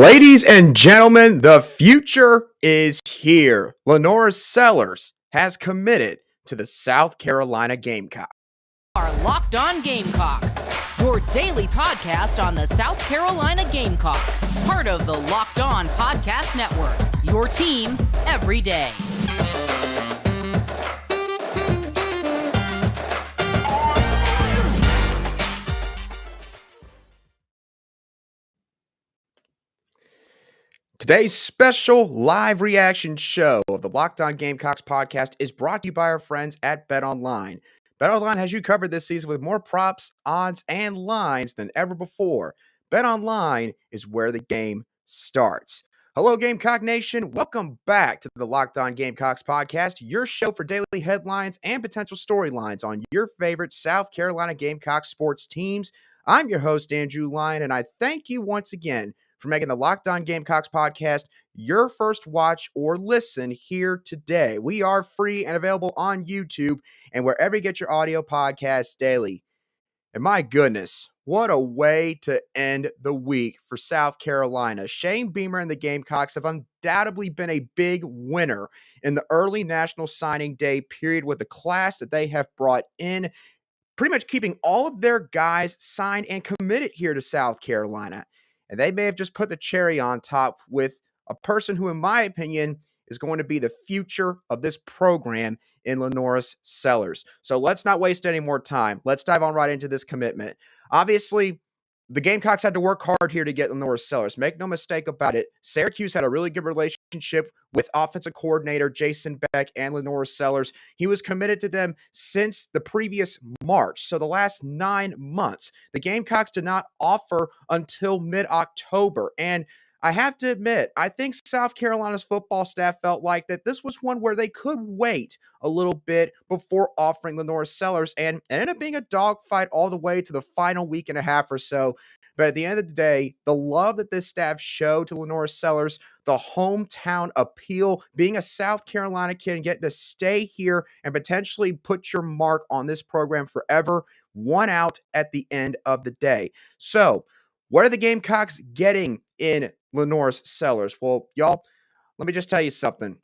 Ladies and gentlemen, the future is here. LaNorris Sellers has committed to the South Carolina Gamecocks. Our Locked On Gamecocks, your daily podcast on the South Carolina Gamecocks, part of the Locked On Podcast Network, your team every day. Today's special live reaction show of the Locked On Gamecocks podcast is brought to you by our friends at BetOnline. BetOnline has you covered this season with more props, odds, and lines than ever before. BetOnline is where the game starts. Hello, Gamecock Nation. Welcome back to the Locked On Gamecocks podcast, your show for daily headlines and potential storylines on your favorite South Carolina Gamecocks sports teams. I'm your host, Andrew Lyon, and I thank you once again for making the Locked On Gamecocks podcast your first watch or listen here today. We are free and available on YouTube and wherever you get your audio podcasts daily. And my goodness, what a way to end the week for South Carolina. Shane Beamer and the Gamecocks have undoubtedly been a big winner in the early National Signing Day period with the class that they have brought in, pretty much keeping all of their guys signed and committed here to South Carolina. And they may have just put the cherry on top with a person who, in my opinion, is going to be the future of this program in LaNorris Sellers. So let's not waste any more time. Let's dive on right into this commitment. Obviously, the Gamecocks had to work hard here to get LaNorris Sellers. Make no mistake about it. Syracuse had a really good relationship with offensive coordinator Jason Beck and LaNorris Sellers. He was committed to them since the previous March, so the last 9 months. The Gamecocks did not offer until mid-October, and I have to admit, I think South Carolina's football staff felt like that this was one where they could wait a little bit before offering LaNorris Sellers, and it ended up being a dogfight all the way to the final week and a half or so. But at the end of the day, the love that this staff showed to LaNorris Sellers, the hometown appeal, being a South Carolina kid and getting to stay here and potentially put your mark on this program forever, won out at the end of the day. So, what are the Gamecocks getting in LaNorris Sellers? Well, y'all, let me just tell you something.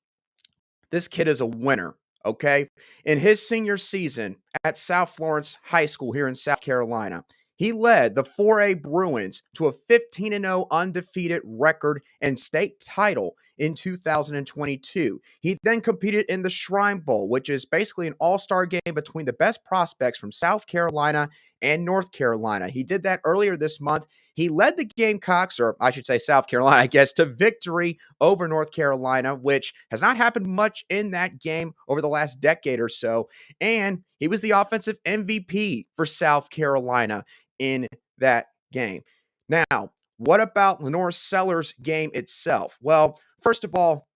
This kid is a winner, okay? In his senior season at South Florence High School here in South Carolina, he led the 4A Bruins to a 15-0 undefeated record and state title in 2022. He then competed in the Shrine Bowl, which is basically an all-star game between the best prospects from South Carolina and North Carolina. He did that earlier this month. He led the Gamecocks, or I should say South Carolina, I guess, to victory over North Carolina, which has not happened much in that game over the last decade or so. And he was the offensive MVP for South Carolina in that game. Now, what about LaNorris Sellers' game itself? Well, first of all,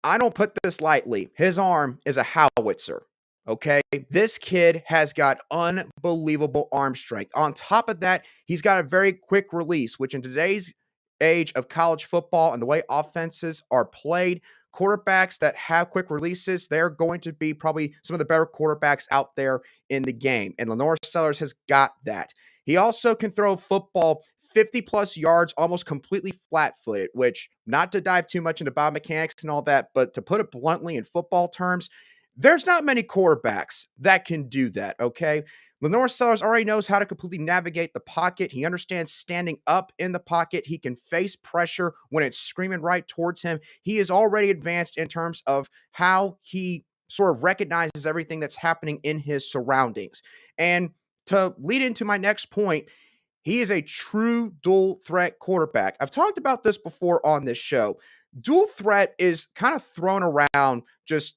I don't put this lightly. His arm is a howitzer. Okay, this kid has got unbelievable arm strength. On top of that, he's got a very quick release, which in today's age of college football and the way offenses are played, quarterbacks that have quick releases, they're going to be probably some of the better quarterbacks out there in the game. And LaNorris Sellers has got that. He also can throw football 50-plus yards, almost completely flat-footed, which, not to dive too much into biomechanics and all that, but to put it bluntly in football terms, there's not many quarterbacks that can do that, okay? LaNorris Sellers already knows how to completely navigate the pocket. He understands standing up in the pocket. He can face pressure when it's screaming right towards him. He is already advanced in terms of how he sort of recognizes everything that's happening in his surroundings. And to lead into my next point, he is a true dual threat quarterback. I've talked about this before on this show. Dual threat is kind of thrown around just,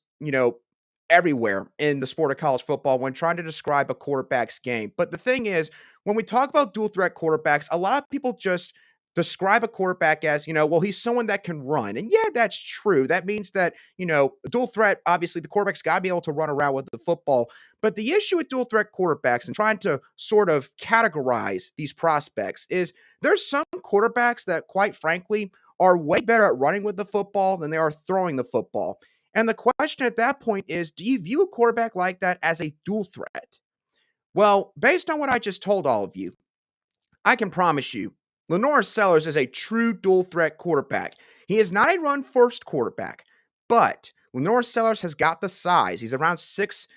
everywhere in the sport of college football when trying to describe a quarterback's game. But the thing is, when we talk about dual threat quarterbacks, a lot of people just describe a quarterback as, well, he's someone that can run. And yeah, that's true. That means that, dual threat, obviously the quarterback's got to be able to run around with the football. But the issue with dual threat quarterbacks and trying to sort of categorize these prospects is there's some quarterbacks that, quite frankly, are way better at running with the football than they are throwing the football. And the question at that point is, do you view a quarterback like that as a dual threat? Well, based on what I just told all of you, I can promise you, LaNorris Sellers is a true dual threat quarterback. He is not a run first quarterback, but LaNorris Sellers has got the size. He's around 6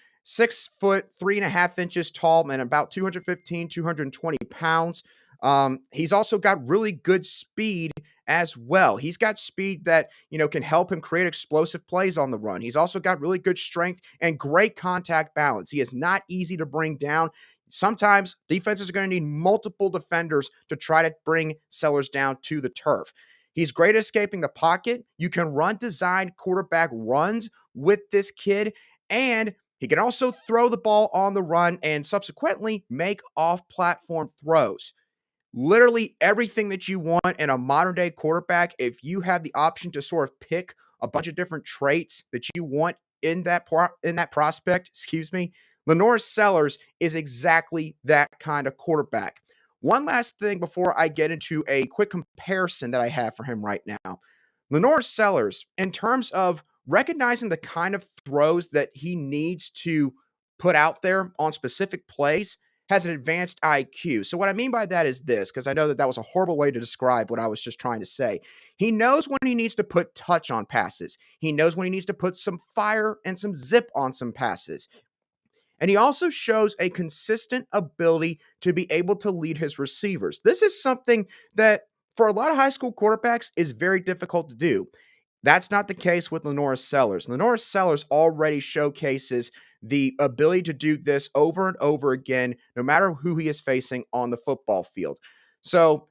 foot 3.5 inches tall and about 215, 220 pounds. He's also got really good speed as well. He's got speed that, can help him create explosive plays on the run. He's also got really good strength and great contact balance. He is not easy to bring down. Sometimes defenses are going to need multiple defenders to try to bring Sellers down to the turf. He's great at escaping the pocket. You can run designed quarterback runs with this kid, and he can also throw the ball on the run and subsequently make off-platform throws. Literally everything that you want in a modern day quarterback, if you have the option to sort of pick a bunch of different traits that you want in that prospect, LaNorris Sellers is exactly that kind of quarterback. One last thing before I get into a quick comparison that I have for him right now. LaNorris Sellers, in terms of recognizing the kind of throws that he needs to put out there on specific plays, has an advanced IQ. So what I mean by that is this, because I know that was a horrible way to describe what I was just trying to say. He knows when he needs to put touch on passes. He knows when he needs to put some fire and some zip on some passes. And he also shows a consistent ability to be able to lead his receivers. This is something that, for a lot of high school quarterbacks, is very difficult to do. That's not the case with LaNorris Sellers. LaNorris Sellers already showcases the ability to do this over and over again, no matter who he is facing on the football field. So,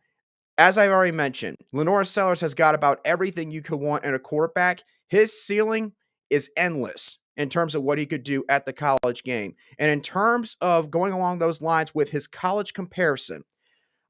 as I've already mentioned, LaNorris Sellers has got about everything you could want in a quarterback. His ceiling is endless in terms of what he could do at the college game. And in terms of going along those lines with his college comparison,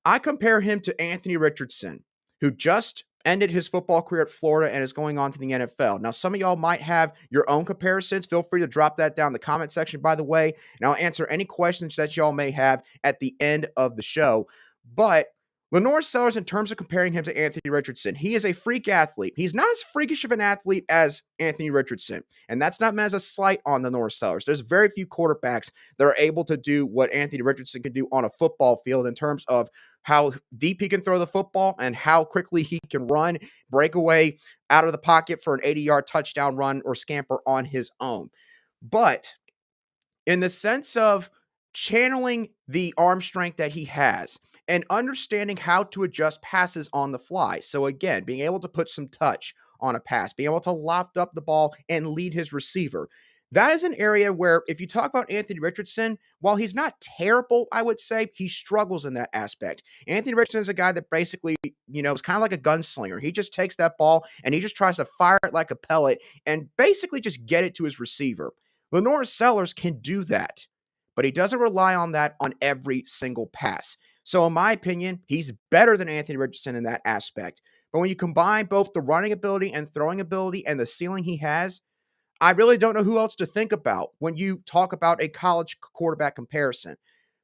I compare him to Anthony Richardson, who just ended his football career at Florida and is going on to the NFL. Now, some of y'all might have your own comparisons. Feel free to drop that down in the comment section, by the way, and I'll answer any questions that y'all may have at the end of the show. But LaNorris Sellers, in terms of comparing him to Anthony Richardson, he is a freak athlete. He's not as freakish of an athlete as Anthony Richardson, and that's not meant as a slight on LaNorris Sellers. There's very few quarterbacks that are able to do what Anthony Richardson can do on a football field in terms of how deep he can throw the football and how quickly he can run, break away out of the pocket for an 80-yard touchdown run or scamper on his own. But in the sense of channeling the arm strength that he has and understanding how to adjust passes on the fly. So again, being able to put some touch on a pass, being able to loft up the ball and lead his receiver. That is an area where, if you talk about Anthony Richardson, while he's not terrible, I would say, he struggles in that aspect. Anthony Richardson is a guy that basically, is kind of like a gunslinger. He just takes that ball and he just tries to fire it like a pellet and basically just get it to his receiver. LaNorris Sellers can do that, but he doesn't rely on that on every single pass. So in my opinion, he's better than Anthony Richardson in that aspect. But when you combine both the running ability and throwing ability and the ceiling he has, I really don't know who else to think about when you talk about a college quarterback comparison.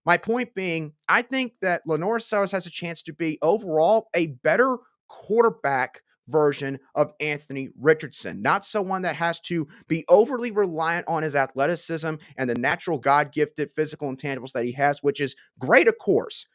My point being, I think that LaNorris Sellers has a chance to be overall a better quarterback version of Anthony Richardson, not someone that has to be overly reliant on his athleticism and the natural God-gifted physical intangibles that he has, which is great, of course,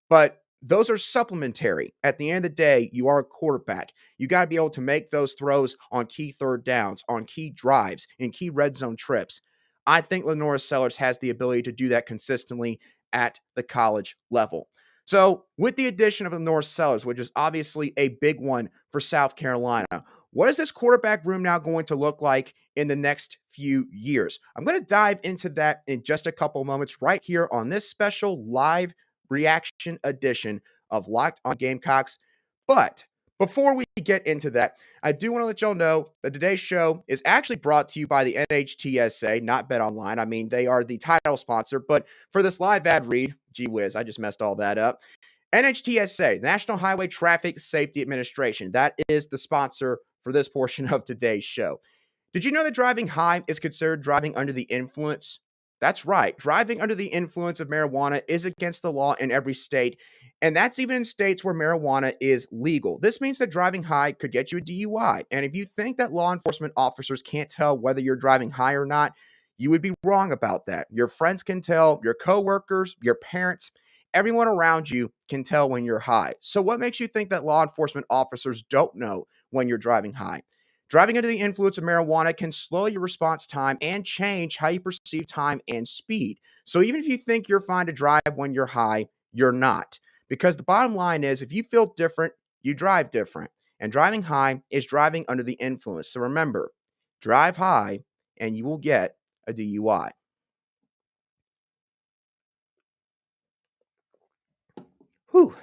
but those are supplementary. At the end of the day, you are a quarterback. You got to be able to make those throws on key third downs, on key drives, in key red zone trips. I think LaNorris Sellers has the ability to do that consistently at the college level. So with the addition of LaNorris Sellers, which is obviously a big one for South Carolina, what is this quarterback room now going to look like in the next few years? I'm going to dive into that in just a couple moments right here on this special live reaction edition of Locked on Gamecocks. But before we get into that, I do want to let y'all know that today's show is actually brought to you by the NHTSA, not BetOnline. I mean, they are the title sponsor, but for this live ad read, gee whiz, I just messed all that up. NHTSA, National Highway Traffic Safety Administration, that is the sponsor for this portion of today's show. Did you know that driving high is considered driving under the influence? That's right. Driving under the influence of marijuana is against the law in every state, and that's even in states where marijuana is legal. This means that driving high could get you a DUI, and if you think that law enforcement officers can't tell whether you're driving high or not, you would be wrong about that. Your friends can tell, your coworkers, your parents. everyone around you can tell when you're high. So what makes you think that law enforcement officers don't know when you're driving high? Driving under the influence of marijuana can slow your response time and change how you perceive time and speed. So even if you think you're fine to drive when you're high, you're not. Because the bottom line is, if you feel different, you drive different. And driving high is driving under the influence. So remember, drive high and you will get a DUI. Whew.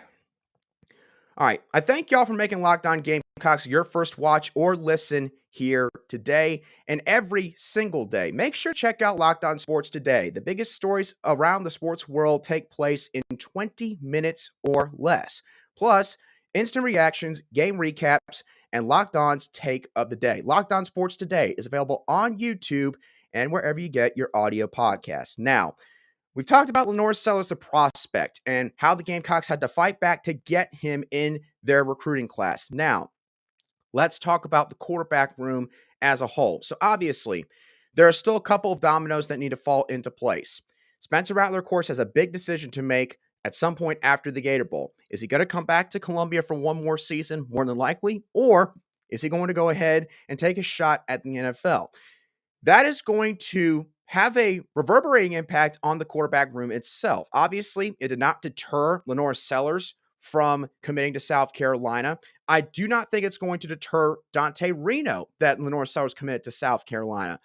All right. I thank y'all for making Locked On Gamecocks your first watch or listen here today and every single day. Make sure to check out Locked On Sports Today. The biggest stories around the sports world take place in 20 minutes or less. Plus, instant reactions, game recaps, and Locked On's take of the day. Locked On Sports Today is available on YouTube and wherever you get your audio podcasts. Now, we've talked about LaNorris Sellers, the prospect, and how the Gamecocks had to fight back to get him in their recruiting class. Now, let's talk about the quarterback room as a whole. So obviously, there are still a couple of dominoes that need to fall into place. Spencer Rattler, of course, has a big decision to make at some point after the Gator Bowl. Is he going to come back to Columbia for one more season? More than likely. Or is he going to go ahead and take a shot at the NFL? That is going to have a reverberating impact on the quarterback room itself. Obviously, it did not deter LaNorris Sellers from committing to South Carolina. I do not think it's going to deter Dante Reno that LaNorris Sellers committed to South Carolina.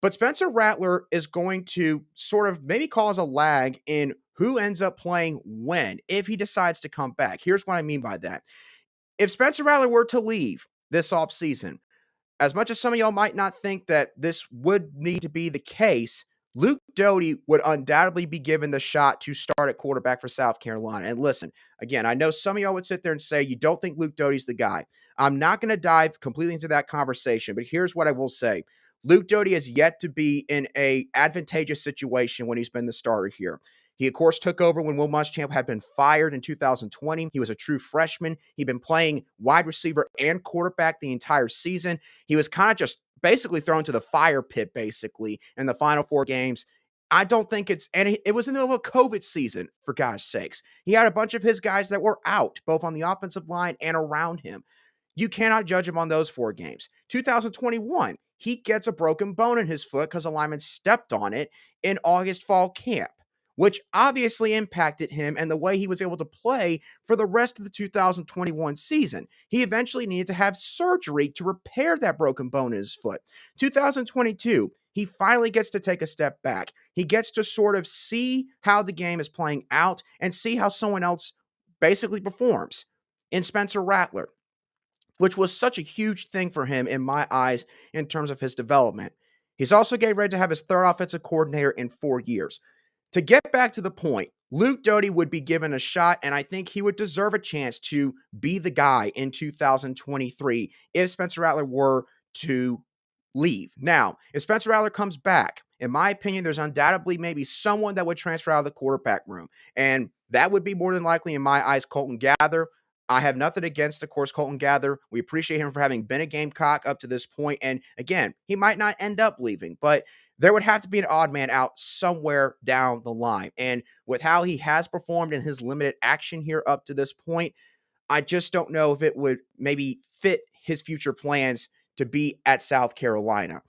But Spencer Rattler is going to sort of maybe cause a lag in who ends up playing when, if he decides to come back. Here's what I mean by that. If Spencer Rattler were to leave this offseason, as much as some of y'all might not think that this would need to be the case, Luke Doty would undoubtedly be given the shot to start at quarterback for South Carolina. And listen, again, I know some of y'all would sit there and say you don't think Luke Doty's the guy. I'm not going to dive completely into that conversation, but here's what I will say. Luke Doty has yet to be in an advantageous situation when he's been the starter here. He, of course, took over when Will Muschamp had been fired in 2020. He was a true freshman. He'd been playing wide receiver and quarterback the entire season. He was kind of just basically thrown to the fire pit, basically, in the final 4 games. I don't think it was in the middle of a COVID season, for gosh sakes. He had a bunch of his guys that were out, both on the offensive line and around him. You cannot judge him on those 4 games. 2021, he gets a broken bone in his foot because a lineman stepped on it in August fall camp, which obviously impacted him and the way he was able to play for the rest of the 2021 season. He eventually needed to have surgery to repair that broken bone in his foot. 2022, he finally gets to take a step back. He gets to sort of see how the game is playing out and see how someone else basically performs in Spencer Rattler, which was such a huge thing for him in my eyes in terms of his development. He's also getting ready to have his 3rd offensive coordinator in 4 years. To get back to the point, Luke Doty would be given a shot, and I think he would deserve a chance to be the guy in 2023 if Spencer Rattler were to leave. Now, if Spencer Rattler comes back, in my opinion, there's undoubtedly maybe someone that would transfer out of the quarterback room, and that would be more than likely, in my eyes, Colton Gather. I have nothing against, of course, Colton Gather. We appreciate him for having been a Gamecock up to this point, and again, he might not end up leaving, but there would have to be an odd man out somewhere down the line. And with how he has performed in his limited action here up to this point, I just don't know if it would maybe fit his future plans to be at South Carolina.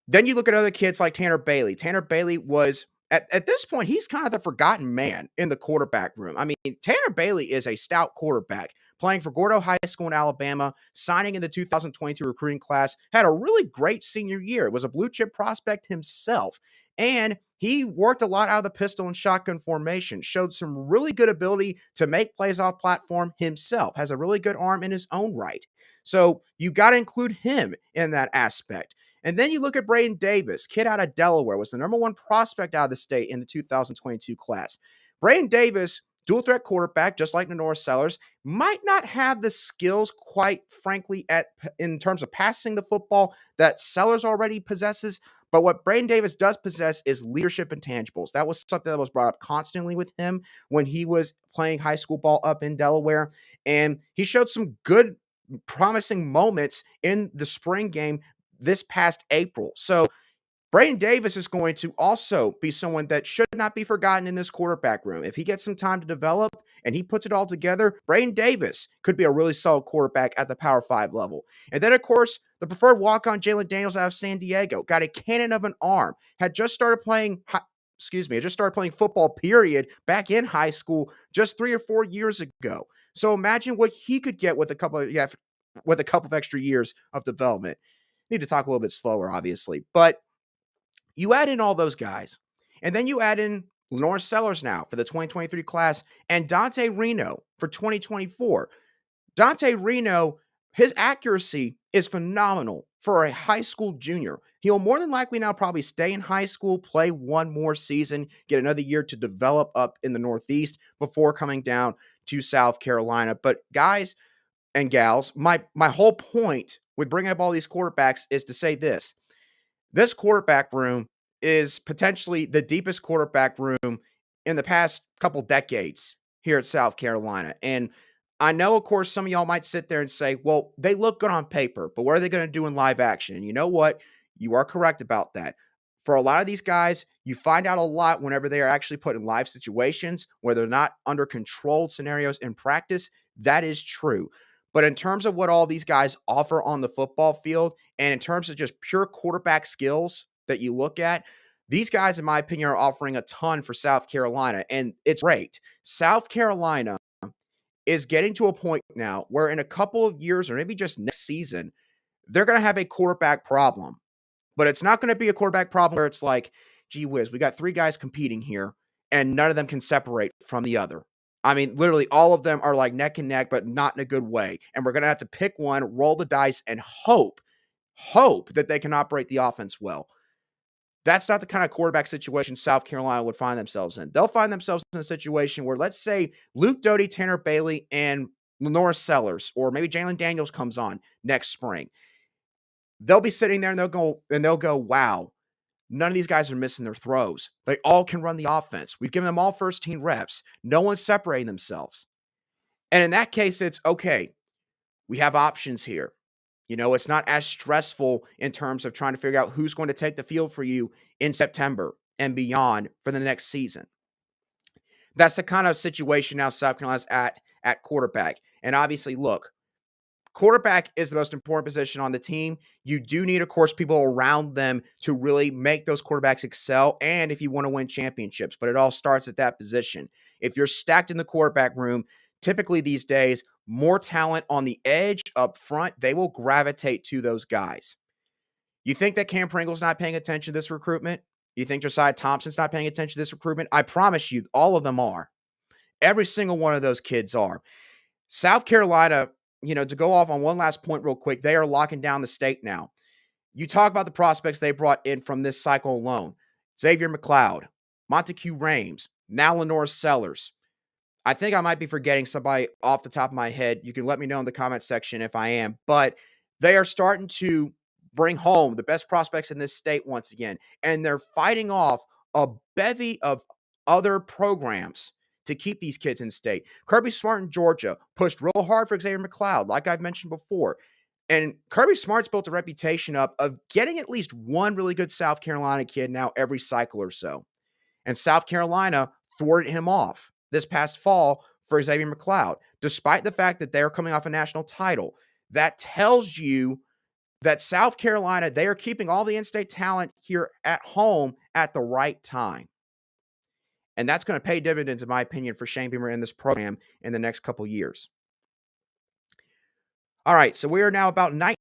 Then you look at other kids like Tanner Bailey. Tanner Bailey was, at this point, he's kind of the forgotten man in the quarterback room. I mean, Tanner Bailey is a stout quarterback, playing for Gordo High School in Alabama, signing in the 2022 recruiting class, had a really great senior year, was a blue chip prospect himself, and he worked a lot out of the pistol and shotgun formation, showed some really good ability to make plays off platform himself, has a really good arm in his own right. So you got to include him in that aspect. And then you look at Braden Davis, kid out of Delaware, was the number 1 prospect out of the state in the 2022 class. Braden Davis, dual threat quarterback, just like LaNorris Sellers, might not have the skills, quite frankly, in terms of passing the football that Sellers already possesses. But what Braden Davis does possess is leadership intangibles. That was something that was brought up constantly with him when he was playing high school ball up in Delaware. And he showed some good, promising moments in the spring game this past April. So Braden Davis is going to also be someone that should not be forgotten in this quarterback room. If he gets some time to develop and he puts it all together, Braden Davis could be a really solid quarterback at the Power 5 level. And then, of course, the preferred walk-on Jalen Daniels out of San Diego got a cannon of an arm, had just started playing football, period, back in high school just 3 or 4 years ago. So imagine what he could get with a couple of extra years of development. Need to talk a little bit slower, obviously, but you add in all those guys, and then you add in LaNorris Sellers now for the 2023 class and Dante Reno for 2024. Dante Reno, his accuracy is phenomenal for a high school junior. He'll more than likely now probably stay in high school, play one more season, get another year to develop up in the Northeast before coming down to South Carolina. But guys and gals, my whole point with bringing up all these quarterbacks is to say this. This quarterback room is potentially the deepest quarterback room in the past couple decades here at South Carolina. And I know, of course, some of y'all might sit there and say, well, they look good on paper, but what are they going to do in live action? And you know what? You are correct about that. For a lot of these guys, you find out a lot whenever they are actually put in live situations where they're not under controlled scenarios in practice. That is true. But in terms of what all these guys offer on the football field, and in terms of just pure quarterback skills that you look at, these guys, in my opinion, are offering a ton for South Carolina, and it's great. South Carolina is getting to a point now where in a couple of years, or maybe just next season, they're going to have a quarterback problem. But it's not going to be a quarterback problem where it's like, gee whiz, we got 3 guys competing here, and none of them can separate from the other. I mean, literally all of them are like neck and neck, but not in a good way. And we're going to have to pick one, roll the dice, and hope that they can operate the offense well. That's not the kind of quarterback situation South Carolina would find themselves in. They'll find themselves in a situation where, let's say, Luke Doty, Tanner Bailey, and LaNorris Sellers, or maybe Jalen Daniels comes on next spring. They'll be sitting there and they'll go, wow, none of these guys are missing their throws. They all can run the offense. We've given them all first-team reps. No one's separating themselves. And in that case, it's okay. We have options here. You know, it's not as stressful in terms of trying to figure out who's going to take the field for you in September and beyond for the next season. That's the kind of situation now South Carolina's at quarterback. And obviously, look, quarterback is the most important position on the team. You do need, of course, people around them to really make those quarterbacks excel, and if you want to win championships. But it all starts at that position. If you're stacked in the quarterback room, typically these days, more talent on the edge up front, they will gravitate to those guys. You think that Cam Pringle's not paying attention to this recruitment? You think Josiah Thompson's not paying attention to this recruitment? I promise you, all of them are. Every single one of those kids are. South Carolina, you know, to go off on one last point real quick, they are locking down the state now. You talk about the prospects they brought in from this cycle alone. Xavier McLeod, Montague Rames, now LaNorris Sellers. I think I might be forgetting somebody off the top of my head. You can let me know in the comment section if I am. But they are starting to bring home the best prospects in this state once again. And they're fighting off a bevy of other programs to keep these kids in state. Kirby Smart in Georgia pushed real hard for Xavier McLeod, like I've mentioned before. And Kirby Smart's built a reputation up of getting at least one really good South Carolina kid now every cycle or so. And South Carolina thwarted him off this past fall for Xavier McLeod, despite the fact that they're coming off a national title. That tells you that South Carolina, they are keeping all the in-state talent here at home at the right time. And that's going to pay dividends, in my opinion, for Shane Beamer in this program in the next couple years. All right, so we are now about 19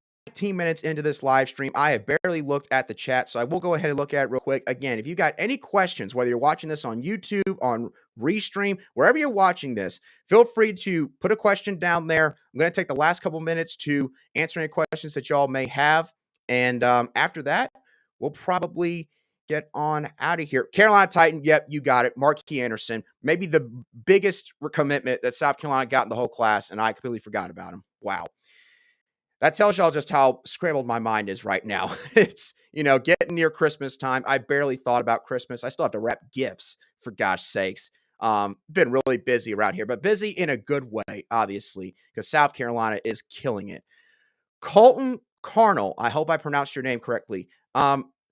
minutes into this live stream. I have barely looked at the chat, so I will go ahead and look at it real quick. Again, if you got any questions, whether you're watching this on YouTube, on Restream, wherever you're watching this, feel free to put a question down there. I'm going to take the last couple minutes to answer any questions that y'all may have. And after that, we'll probably get on out of here. Carolina Titan, yep, you got it. Marquis Anderson, maybe the biggest commitment that South Carolina got in the whole class, and I completely forgot about him. Wow. That tells y'all just how scrambled my mind is right now. It's, you know, getting near Christmas time. I barely thought about Christmas. I still have to wrap gifts, for gosh sakes. Been really busy around here, but busy in a good way, obviously, because South Carolina is killing it. Colton Carnell, I hope I pronounced your name correctly.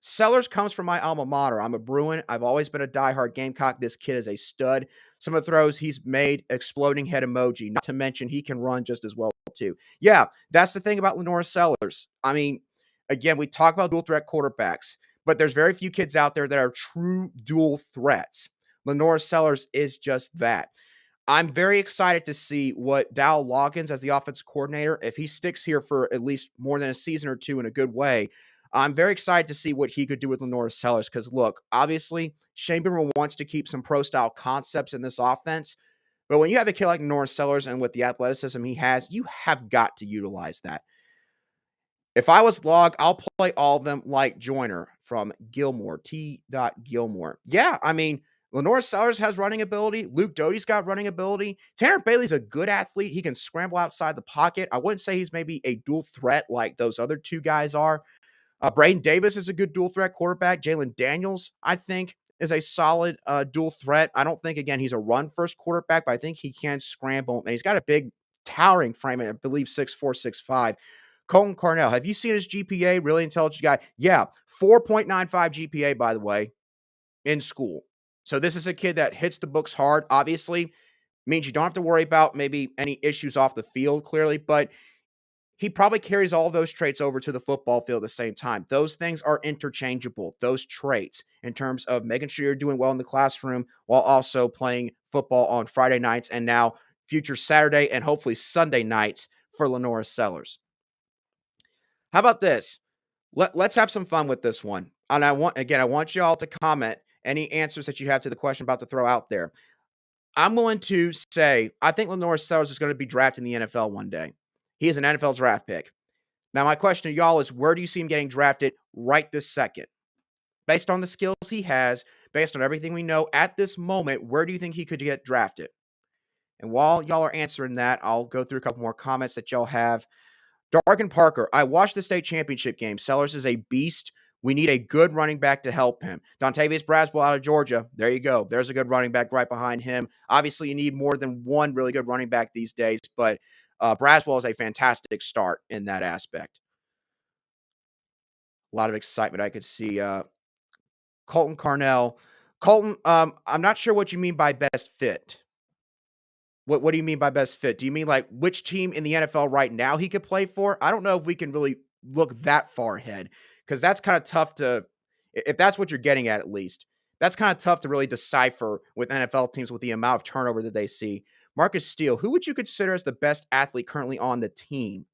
Sellers comes from my alma mater. I'm a Bruin. I've always been a diehard Gamecock. This kid is a stud. Some of the throws he's made, exploding head emoji, not to mention he can run just as well, too. Yeah, that's the thing about LaNorris Sellers. I mean, again, we talk about dual threat quarterbacks, but there's very few kids out there that are true dual threats. LaNorris Sellers is just that. I'm very excited to see what Dow Loggins as the offensive coordinator, if he sticks here for at least more than a season or two in a good way. I'm very excited to see what he could do with LaNorris Sellers because, look, obviously, Shane Beamer wants to keep some pro-style concepts in this offense, but when you have a kid like LaNorris Sellers and with the athleticism he has, you have got to utilize that. If I was Log, I'll play all of them like Joyner from Gilmore, T. Gilmore. Yeah, I mean, LaNorris Sellers has running ability. Luke Doty's got running ability. Tanner Bailey's a good athlete. He can scramble outside the pocket. I wouldn't say he's maybe a dual threat like those other two guys are. Braden Davis is a good dual threat quarterback. Jalen Daniels, I think, is a solid dual threat. I don't think, again, he's a run-first quarterback, but I think he can scramble. And he's got a big, towering frame, I believe 6'4", 6'5". Colton Carnell, have you seen his GPA? Really intelligent guy. Yeah, 4.95 GPA, by the way, in school. So this is a kid that hits the books hard, obviously. Means you don't have to worry about maybe any issues off the field, clearly, but he probably carries all those traits over to the football field at the same time. Those things are interchangeable, those traits, in terms of making sure you're doing well in the classroom while also playing football on Friday nights and now future Saturday and hopefully Sunday nights for LaNorris Sellers. How about this? Let's have some fun with this one. And I want y'all to comment any answers that you have to the question I'm about to throw out there. I'm going to say, I think LaNorris Sellers is going to be drafted in the NFL one day. He is an NFL draft pick. Now, my question to y'all is, where do you see him getting drafted right this second? Based on the skills he has, based on everything we know at this moment, where do you think he could get drafted? And while y'all are answering that, I'll go through a couple more comments that y'all have. Darkin Parker, I watched the state championship game. Sellers is a beast. We need a good running back to help him. Dontavius Braswell out of Georgia. There you go. There's a good running back right behind him. Obviously, you need more than one really good running back these days, but Braswell is a fantastic start in that aspect. A lot of excitement I could see. Colton Carnell. Colton, I'm not sure what you mean by best fit. What do you mean by best fit? Do you mean like which team in the NFL right now he could play for? I don't know if we can really look that far ahead because that's kind of tough to, if that's what you're getting at least, that's kind of tough to really decipher with NFL teams with the amount of turnover that they see. Marcus Steele, who would you consider as the best athlete currently on the team?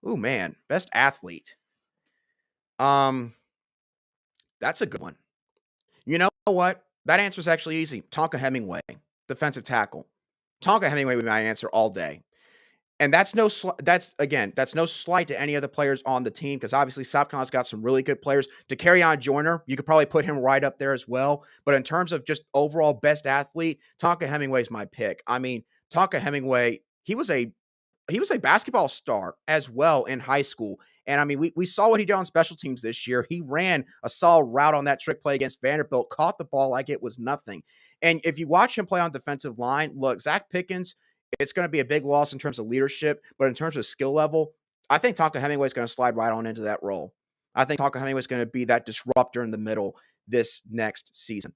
Oh man, best athlete. That's a good one. You know what? That answer is actually easy. Tonka Hemingway, defensive tackle. Tonka Hemingway would be my answer all day. And that's no slight to any of the players on the team because obviously South Carolina's got some really good players. To carry on Joyner, you could probably put him right up there as well. But in terms of just overall best athlete, Tonka Hemingway's my pick. I mean, Tonka Hemingway, he was a basketball star as well in high school. And I mean, we saw what he did on special teams this year. He ran a solid route on that trick play against Vanderbilt, caught the ball like it was nothing. And if you watch him play on defensive line, look, Zach Pickens, it's going to be a big loss in terms of leadership, but in terms of skill level, I think Tonka Hemingway is going to slide right on into that role. I think Tonka Hemingway is going to be that disruptor in the middle this next season.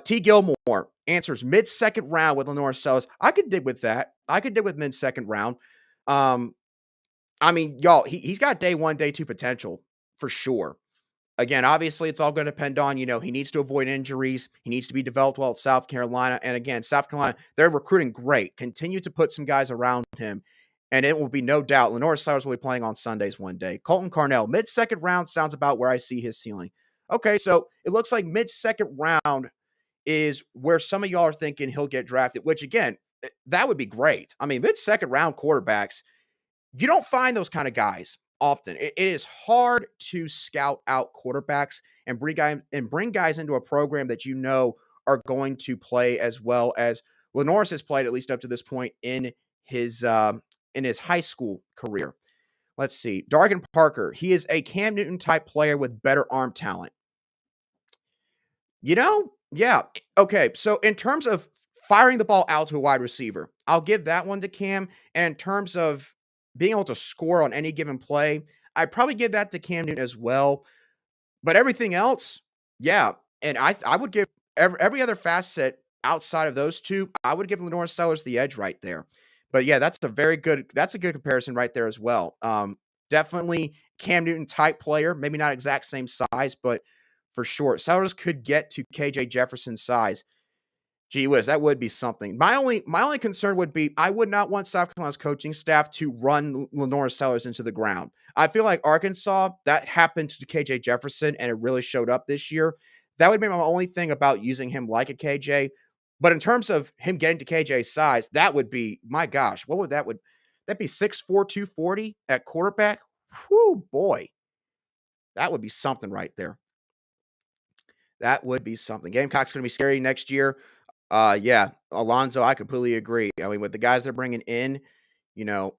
T. Gilmore answers mid-second round with LaNorris Sellers. I could dig with that. I could dig with mid-second round. I mean, y'all, he's got day one, day two potential for sure. Again, obviously, it's all going to depend on, he needs to avoid injuries. He needs to be developed well at South Carolina. And again, South Carolina, they're recruiting great. Continue to put some guys around him. And it will be no doubt LaNorris Sellers will be playing on Sundays one day. Colton Carnell, mid-second round sounds about where I see his ceiling. Okay, so it looks like mid-second round is where some of y'all are thinking he'll get drafted, which, again, that would be great. I mean, mid-second round quarterbacks, you don't find those kind of guys often. It is hard to scout out quarterbacks and bring guys into a program that are going to play as well as LaNorris has played, at least up to this point in his high school career. Let's see. Dargan Parker, he is a Cam Newton type player with better arm talent. Yeah. Okay, so in terms of firing the ball out to a wide receiver, I'll give that one to Cam. And in terms of being able to score on any given play, I'd probably give that to Cam Newton as well. But everything else, yeah, and I would give every other facet outside of those two, I would give LaNorris Sellers the edge right there. But yeah, that's a good comparison right there as well. Definitely Cam Newton type player, maybe not exact same size, but for sure, Sellers could get to KJ Jefferson's size. Gee whiz, that would be something. My only concern would be I would not want South Carolina's coaching staff to run LaNorris Sellers into the ground. I feel like Arkansas, that happened to KJ Jefferson, and it really showed up this year. That would be my only thing about using him like a KJ. But in terms of him getting to KJ's size, that would be, my gosh, what would that be 6'4", 240 at quarterback? Whoo, boy. That would be something right there. That would be something. Gamecock's going to be scary next year. Yeah, Alonzo, I completely agree. I mean, with the guys they're bringing in, you know,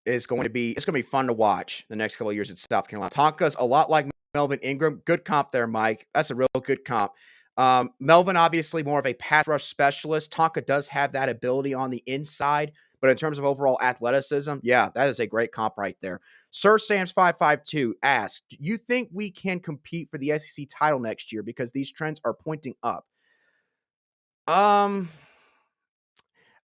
it's going to be fun to watch the next couple of years at South Carolina. Tonka's a lot like Melvin Ingram. Good comp there, Mike. That's a real good comp. Melvin, obviously, more of a pass rush specialist. Tonka does have that ability on the inside, but in terms of overall athleticism, yeah, that is a great comp right there. Sir Sam's 552 asks, "Do you think we can compete for the SEC title next year because these trends are pointing up?" Um,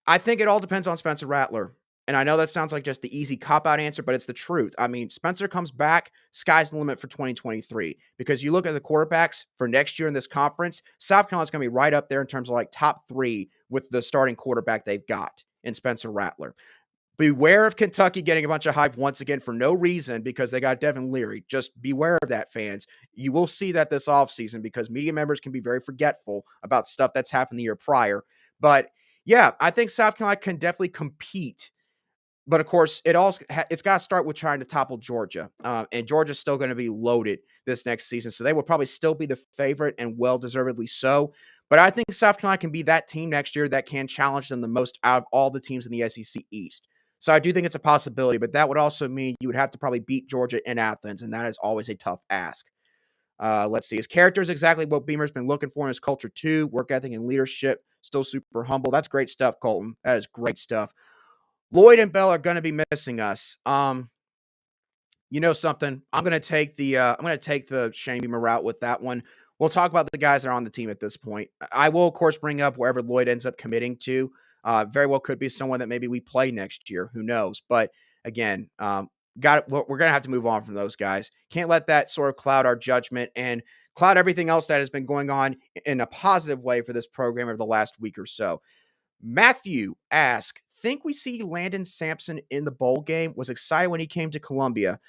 I think it all depends on Spencer Rattler. And I know that sounds like just the easy cop out answer, but it's the truth. I mean, Spencer comes back, sky's the limit for 2023. Because you look at the quarterbacks for next year in this conference, South Carolina's going to be right up there in terms of like top 3 with the starting quarterback they've got in Spencer Rattler. Beware of Kentucky getting a bunch of hype once again for no reason because they got Devin Leary. Just beware of that, fans. You will see that this offseason because media members can be very forgetful about stuff that's happened the year prior. But yeah, I think South Carolina can definitely compete. But of course, it's got to start with trying to topple Georgia, and Georgia's still going to be loaded this next season, so they will probably still be the favorite and well deservedly so. But I think South Carolina can be that team next year that can challenge them the most out of all the teams in the SEC East. So I do think it's a possibility, but that would also mean you would have to probably beat Georgia in Athens, and that is always a tough ask. Let's see. His character is exactly what Beamer's been looking for in his culture too. Work ethic and leadership. Still super humble. That's great stuff, Colton. That is great stuff. Lloyd and Bell are going to be missing us. You know something? I'm going to take the Shane Beamer route with that one. We'll talk about the guys that are on the team at this point. I will, of course, bring up wherever Lloyd ends up committing to. Very well could be someone that maybe we play next year. Who knows? But again, we're going to have to move on from those guys. Can't let that sort of cloud our judgment and cloud everything else that has been going on in a positive way for this program over the last week or so. Matthew asks, "Think we see Landon Sampson in the bowl game? Was excited when he came to Columbia."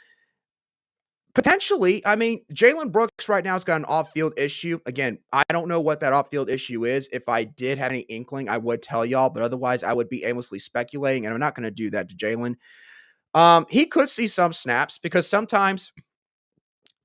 Potentially. I mean, Jalen Brooks right now has got an off-field issue. Again, I don't know what that off-field issue is. If I did have any inkling, I would tell y'all, but otherwise I would be aimlessly speculating, and I'm not going to do that to Jalen. He could see some snaps because sometimes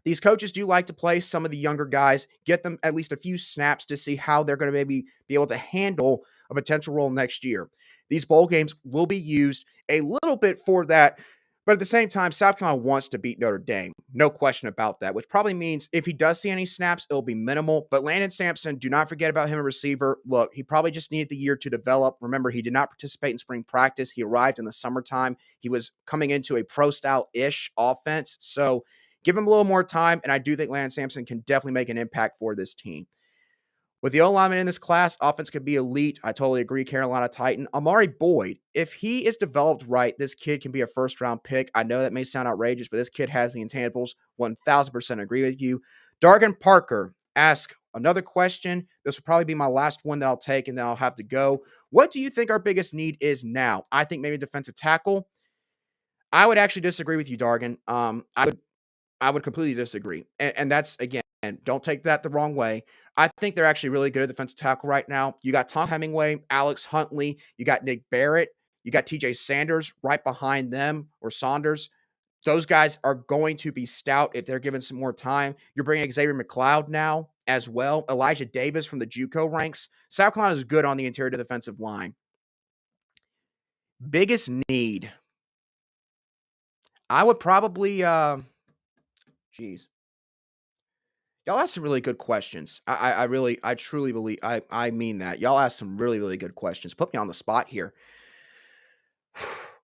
these coaches do like to play some of the younger guys, get them at least a few snaps to see how they're going to maybe be able to handle a potential role next year. These bowl games will be used a little bit for that, but at the same time, South Carolina wants to beat Notre Dame. No question about that, which probably means if he does see any snaps, it'll be minimal. But Landon Sampson, do not forget about him, a receiver. Look, he probably just needed the year to develop. Remember, he did not participate in spring practice. He arrived in the summertime. He was coming into a pro-style-ish offense. So give him a little more time, and I do think Landon Sampson can definitely make an impact for this team. With the O-lineman in this class, offense could be elite. I totally agree, Carolina Titan. Amari Boyd, if he is developed right, this kid can be a first-round pick. I know that may sound outrageous, but this kid has the intangibles. 1,000% agree with you. Dargan Parker asks another question. This will probably be my last one that I'll take, and then I'll have to go. What do you think our biggest need is now? I think maybe defensive tackle. I would actually disagree with you, Dargan. I would completely disagree. And that's, again, don't take that the wrong way. I think they're actually really good at defensive tackle right now. You got Tom Hemingway, Alex Huntley, you got Nick Barrett, you got TJ Sanders right behind them, or Saunders. Those guys are going to be stout if they're given some more time. You're bringing Xavier McLeod now as well. Elijah Davis from the JUCO ranks. South Carolina is good on the interior defensive line. Biggest need. I would probably, geez. Y'all asked some really good questions. I truly believe, I mean that. Y'all asked some really, really good questions. Put me on the spot here.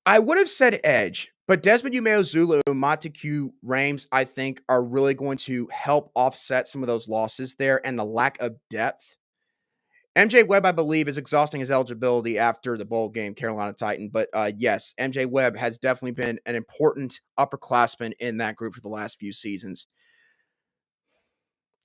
I would have said edge, But Desmond Umeozulu and Montague Rames, I think, are really going to help offset some of those losses there and the lack of depth. MJ Webb, I believe, is exhausting his eligibility after the bowl game, Carolina Titan. But yes, MJ Webb has definitely been an important upperclassman in that group for the last few seasons.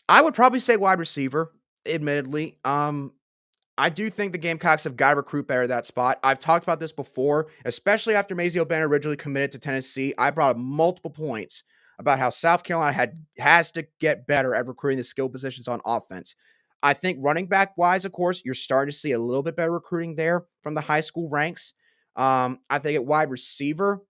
I would probably say wide receiver, admittedly. I do think the Gamecocks have got to recruit better at that spot. I've talked about this before, especially after Mazio Bennett originally committed to Tennessee. I brought up multiple points about how South Carolina has to get better at recruiting the skill positions on offense. I think running back wise, of course, you're starting to see a little bit better recruiting there from the high school ranks. I think at wide receiver,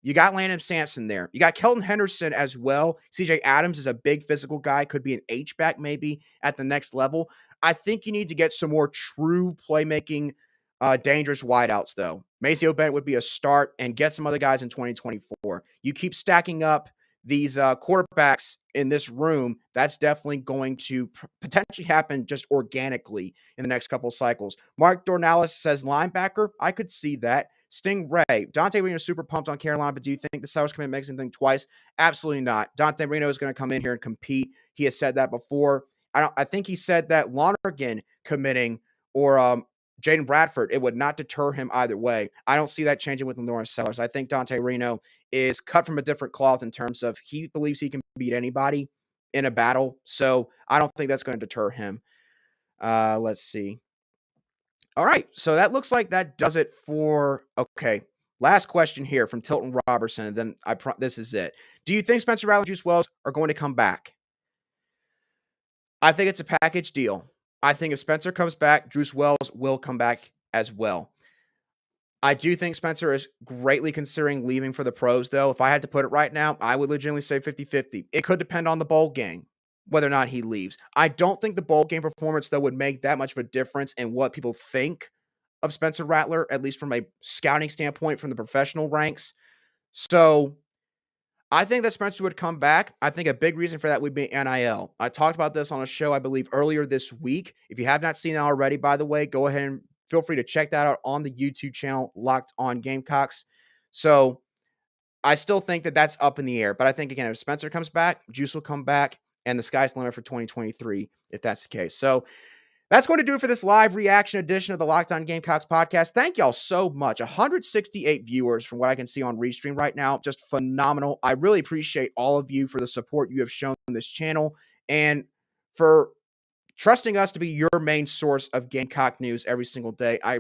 you got Landon Sampson there. You got Kelton Henderson as well. CJ Adams is a big physical guy, could be an H-back maybe at the next level. I think you need to get some more true playmaking, dangerous wideouts, though. Mazio Bennett would be a start, and get some other guys in 2024. You keep stacking up these quarterbacks in this room, that's definitely going to potentially happen just organically in the next couple of cycles. Mark Dornalis says linebacker. I could see that. Sting Ray. Dante Reno is super pumped on Carolina, but do you think the Sellers come in and make anything twice? Absolutely not. Dante Reno is going to come in here and compete. He has said that before. I think he said that Lonergan committing or Jaden Bradford, it would not deter him either way. I don't see that changing with LaNorris Sellers. I think Dante Reno is cut from a different cloth in terms of he believes he can beat anybody in a battle. So I don't think that's going to deter him. Let's see. All right. So that looks like that does it for, okay. Last question here from Tilton Robertson. And then this is it. Do you think Spencer Rattler and Juice Wells are going to come back? I think it's a package deal. I think if Spencer comes back, Juice Wells will come back as well. I do think Spencer is greatly considering leaving for the pros, though. If I had to put it right now, I would legitimately say 50-50. It could depend on the bowl game, whether or not he leaves. I don't think the bowl game performance, though, would make that much of a difference in what people think of Spencer Rattler, at least from a scouting standpoint from the professional ranks. So I think that Spencer would come back. I think a big reason for that would be NIL. I talked about this on a show, I believe, earlier this week. If you have not seen that already, by the way, go ahead and feel free to check that out on the YouTube channel, Locked On Gamecocks. So I still think that that's up in the air. But I think, again, if Spencer comes back, Juice will come back, and the sky's the limit for 2023 if that's the case. So that's going to do it for this live reaction edition of the Locked On Gamecocks podcast. Thank y'all so much. 168 viewers from what I can see on Restream right now. Just phenomenal. I really appreciate all of you for the support you have shown on this channel and for trusting us to be your main source of Gamecock news every single day. I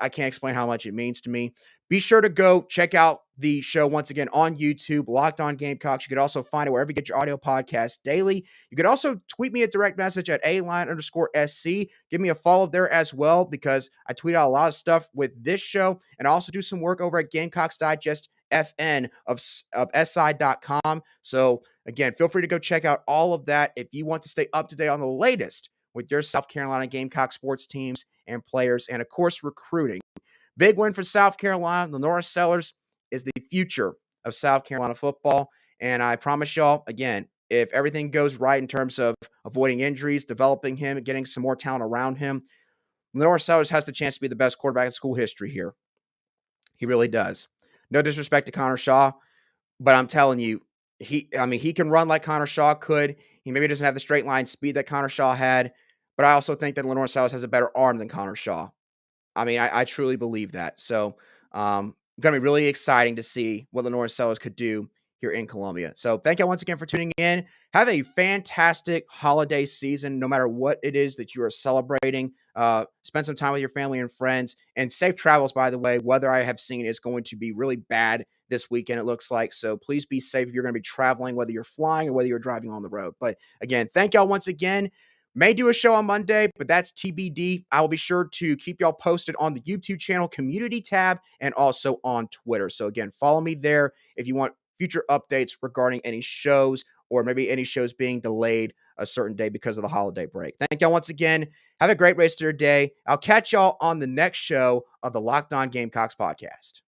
can't explain how much it means to me. Be sure to go check out the show once again on YouTube, Locked On Gamecocks. You could also find it wherever you get your audio podcast daily. You could also tweet me a direct message at @aline_SC. Give me a follow there as well because I tweet out a lot of stuff with this show and I also do some work over at Gamecocks Digest FN of SI.com. So again, feel free to go check out all of that if you want to stay up to date on the latest with your South Carolina Gamecock sports teams and players, and of course, recruiting. Big win for South Carolina. LaNorris Sellers is the future of South Carolina football. And I promise y'all, again, if everything goes right in terms of avoiding injuries, developing him, and getting some more talent around him, LaNorris Sellers has the chance to be the best quarterback in school history here. He really does. No disrespect to Connor Shaw, but I'm telling you, he can run like Connor Shaw could. He maybe doesn't have the straight line speed that Connor Shaw had, but I also think that LaNorris Sellers has a better arm than Connor Shaw. I truly believe that. So, going to be really exciting to see what LaNorris Sellers could do here in Columbia. So, thank you once again for tuning in. Have a fantastic holiday season, no matter what it is that you are celebrating. Spend some time with your family and friends, and safe travels, by the way. Weather I have seen is going to be really bad this weekend, it looks like. So please be safe if you're going to be traveling, whether you're flying or whether you're driving on the road. But again, thank y'all once again. May do a show on Monday, but that's TBD. I will be sure to keep y'all posted on the YouTube channel community tab and also on Twitter. So again, follow me there if you want future updates regarding any shows or maybe any shows being delayed a certain day because of the holiday break. Thank y'all once again. Have a great rest of your day. I'll catch y'all on the next show of the Locked On Gamecocks podcast.